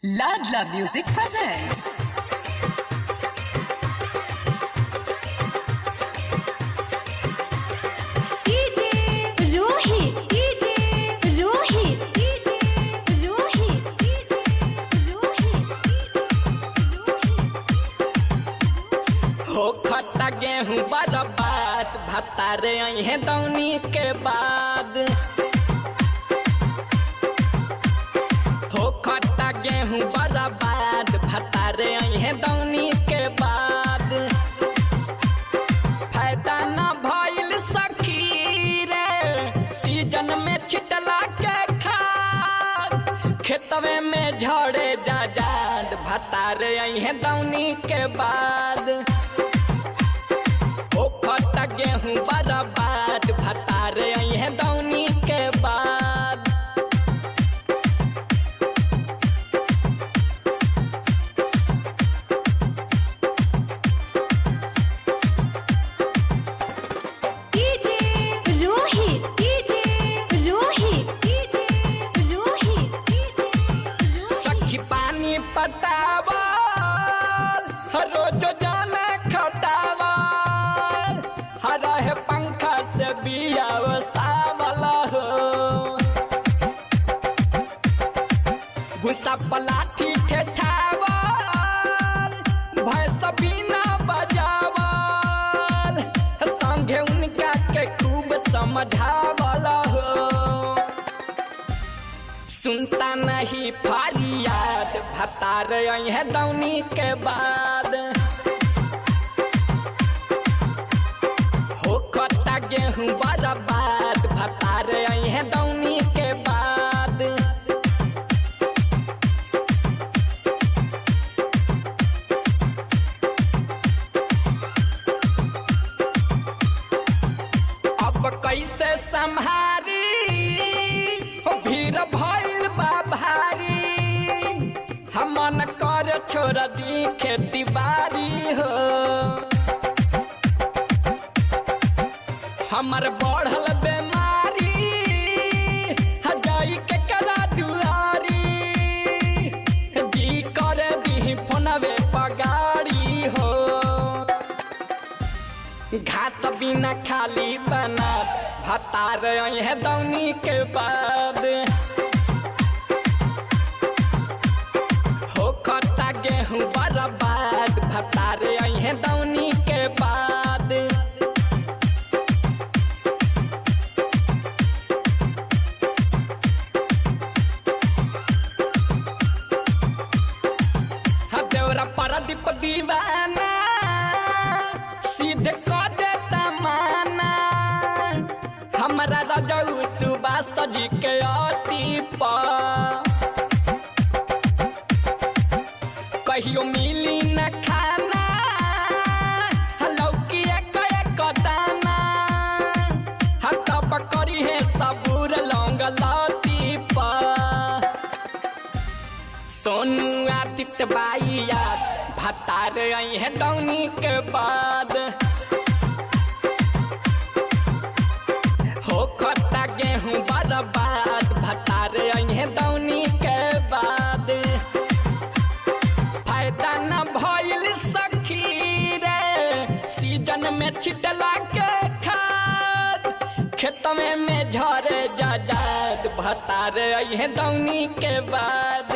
Ladla Music presents हो खट्टा गेहूं बर्बाद भतारे अहे दौनी के बाद। हो खट्टा गेहूं बर्बाद भतारे अहे दौनी के बाद। फायदा न भइल सखी रे सीजन में छिटला के खाद। खेतवे में झड़े जाजाद भतारे अहे दौनी के बाद। गेहूं बर्बाद भतारे अहे दौनी के बाद। सखी पानी पटावा रोज जाना खटावा रहे पंखा से बिया सावला हो। भूसा पलाठी ठेठावल भैंस बिना बजावल संगे उनका के खूब समझावल हो। सुनता नहीं फरियाद भतारे अहे दौनी के बाद। गेहूं बर्बाद भतारे अहे दौनी के बाद। अब कैसे संभारी भीड़ भइल बा भारी। हमन कर छोड़ जी खेती बाड़ी हो। हमर बढ़ल बेमारी हजाई के करा दुआरी। जी करे भी फोनवे पगारी हो। घास बिना खाली बना भतारे अहे दौनी के बाद। हो खट्टा गेहूं बर्बाद भतारे अहे दौनी के बाद। परदीप दीवाना सीधे कर देता माना। हमारा रजऊ सुबह सजी के अति पर कहियो मिली न खाना। लौकी एक दाना कब करी है सबूर लौंग लती पर। सोनू आदित्य बाइया भतारे अहे दौनी के बाद। हो खट्टा गेहूं बर्बाद भतारे अहे दौनी के बाद। फायदा न भइल सखी रे सीजन में छिटला के खाद। खेतवे में झड़े जाजाद भतारे अहे दौनी के बाद।